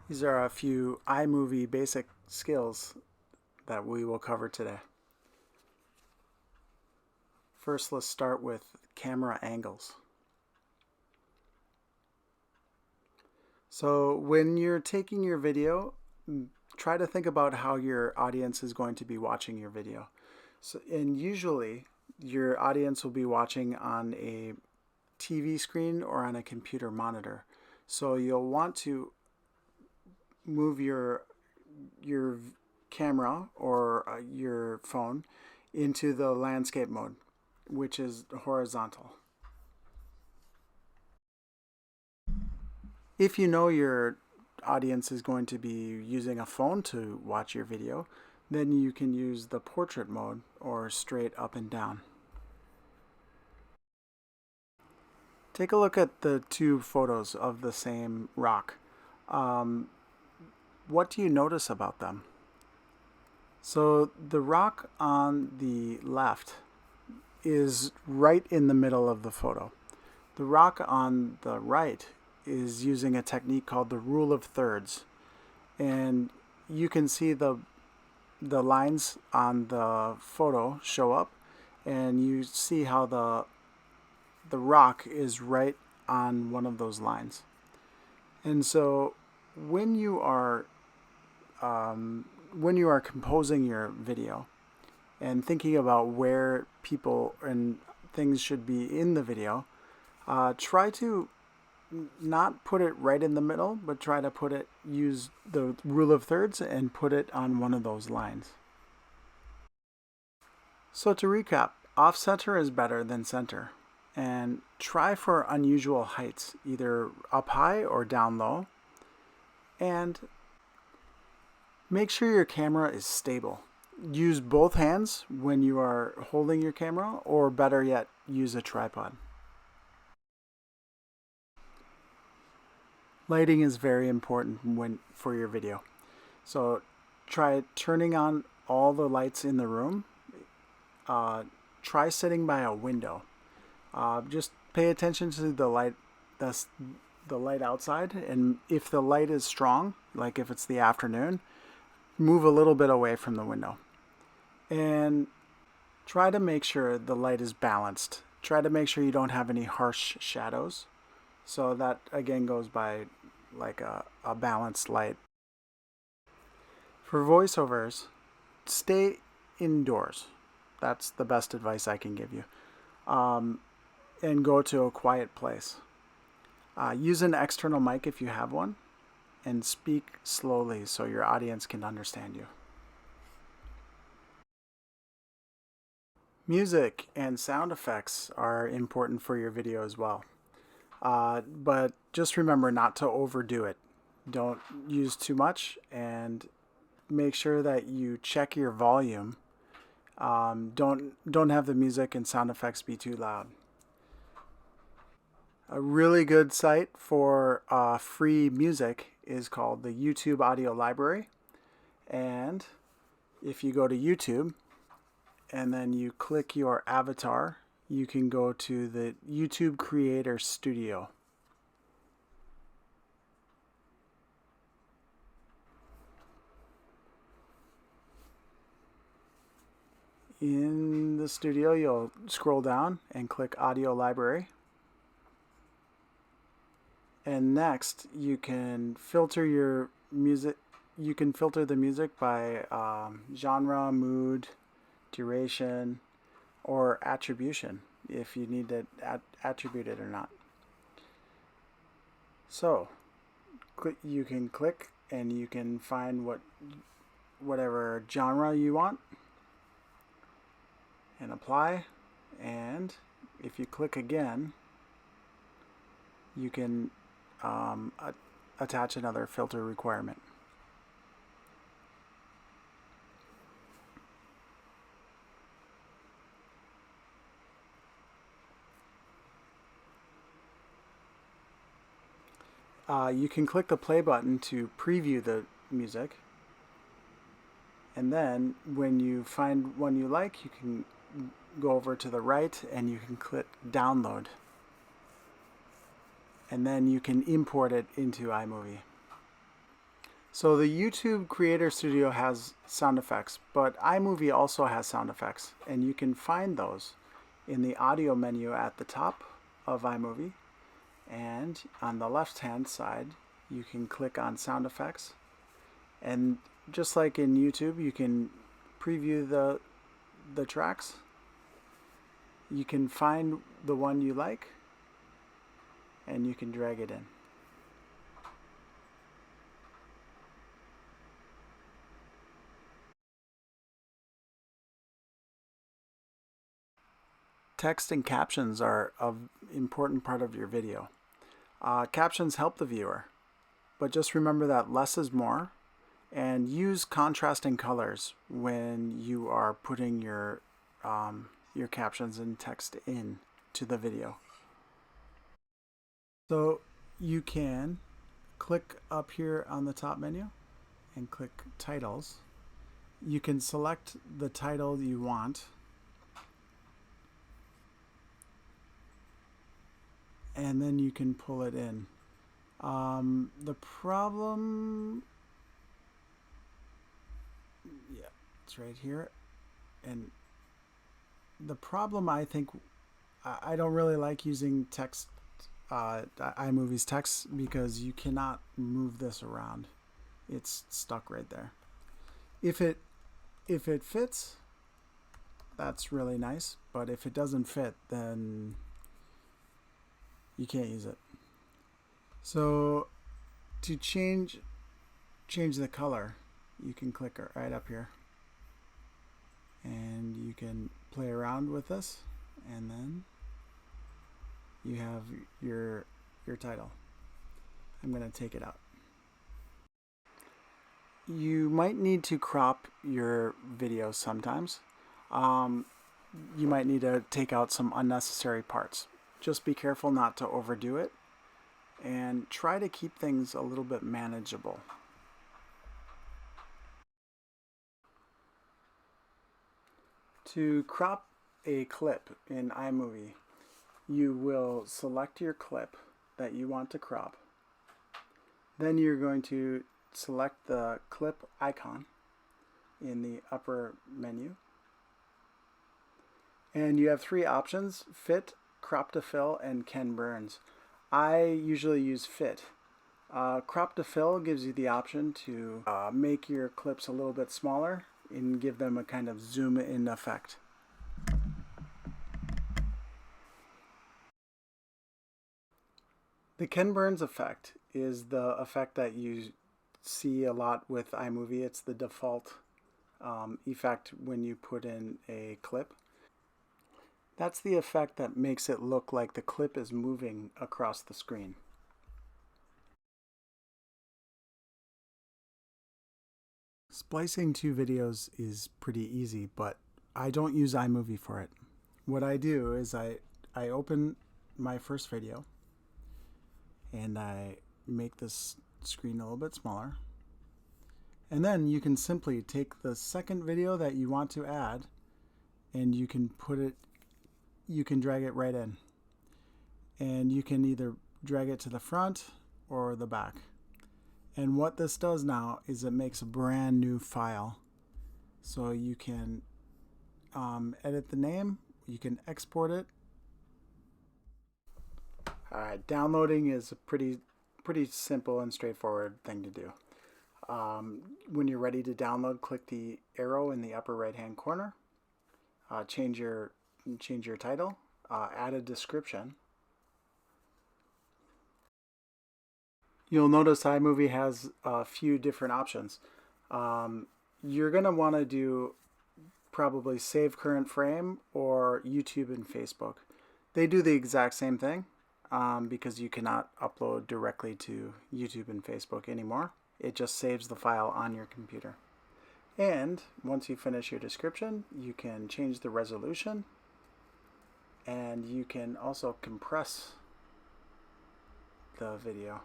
These are a few iMovie basic skills that we will cover today. First, let's start with camera angles. So when you're taking your video, try to think about how your audience is going to be watching your video. And usually your audience will be watching on a TV screen or on a computer monitor. So you'll want to move your camera or your phone into the landscape mode, which is horizontal. If you know your audience is going to be using a phone to watch your video, then you can use the portrait mode or straight up and down. Take a look at the two photos of the same rock. What do you notice about them? So the rock on the left is right in the middle of the photo. The rock on the right is using a technique called the rule of thirds. And you can see the lines on the photo show up, and you see how the rock is right on one of those lines. And so when you are composing your video and thinking about where people and things should be in the video, try to not put it right in the middle, but try to use the rule of thirds and put it on one of those lines. So to recap, off center is better than center. And try for unusual heights, either up high or down low. And make sure your camera is stable. Use both hands when you are holding your camera, or better yet, use a tripod. Lighting is very important for your video. So try turning on all the lights in the room. Try sitting by a window. Just pay attention to the light, the light outside, and if the light is strong, like if it's the afternoon, move a little bit away from the window. And try to make sure the light is balanced. Try to make sure you don't have any harsh shadows. So that again goes by like a balanced light. For voiceovers, stay indoors. That's the best advice I can give you. And go to a quiet place. Use an external mic if you have one, and speak slowly so your audience can understand you. Music and sound effects are important for your video as well. But just remember not to overdo it. Don't use too much, and make sure that you check your volume. Don't have the music and sound effects be too loud. A really good site for free music is called the YouTube Audio Library. And if you go to YouTube and then you click your avatar, you can go to the YouTube Creator Studio. In the studio, you'll scroll down and click Audio Library. And next, you can filter your music. You can filter the music by genre, mood, duration, or attribution, if you need to attribute it or not. So you can click and you can find whatever genre you want and apply. And if you click again, you can attach another filter requirement. You can click the play button to preview the music, and then when you find one you like, you can go over to the right and you can click download, and then you can import it into iMovie. So the YouTube Creator Studio has sound effects, but iMovie also has sound effects, and you can find those in the audio menu at the top of iMovie, and on the left hand side you can click on sound effects, and just like in YouTube you can preview the tracks. You can find the one you like and you can drag it in. Text and captions are an important part of your video. Captions help the viewer, but just remember that less is more, and use contrasting colors when you are putting your captions and text in to the video. So you can click up here on the top menu and click titles. You can select the title you want, and then you can pull it in. The problem, yeah, it's right here. And the problem, I think, I don't really like using text, iMovie's text, because you cannot move this around. It's stuck right there. If it fits, that's really nice, but if it doesn't fit, then you can't use it. So to change the color, you can click right up here and you can play around with this, and then you have your title. I'm going to take it out. You might need to crop your video sometimes. You might need to take out some unnecessary parts. Just be careful not to overdo it, and try to keep things a little bit manageable. To crop a clip in iMovie, you will select your clip that you want to crop. Then you're going to select the clip icon in the upper menu. And you have three options: Fit, Crop to Fill, and Ken Burns. I usually use Fit. Crop to Fill gives you the option to make your clips a little bit smaller and give them a kind of zoom in effect. The Ken Burns effect is the effect that you see a lot with iMovie. It's the default effect when you put in a clip. That's the effect that makes it look like the clip is moving across the screen. Splicing two videos is pretty easy, but I don't use iMovie for it. What I do is I open my first video and I make this screen a little bit smaller. And then you can simply take the second video that you want to add and you can drag it right in. And you can either drag it to the front or the back. And what this does now is it makes a brand new file. So you can edit the name, you can export it. Downloading is a pretty simple and straightforward thing to do. When you're ready to download, click the arrow in the upper right hand corner. Change your title, add a description. You'll notice iMovie has a few different options. You're going to want to do probably save current frame or YouTube and Facebook. They do the exact same thing because you cannot upload directly to YouTube and Facebook anymore. It just saves the file on your computer. And once you finish your description, you can change the resolution, and you can also compress the video.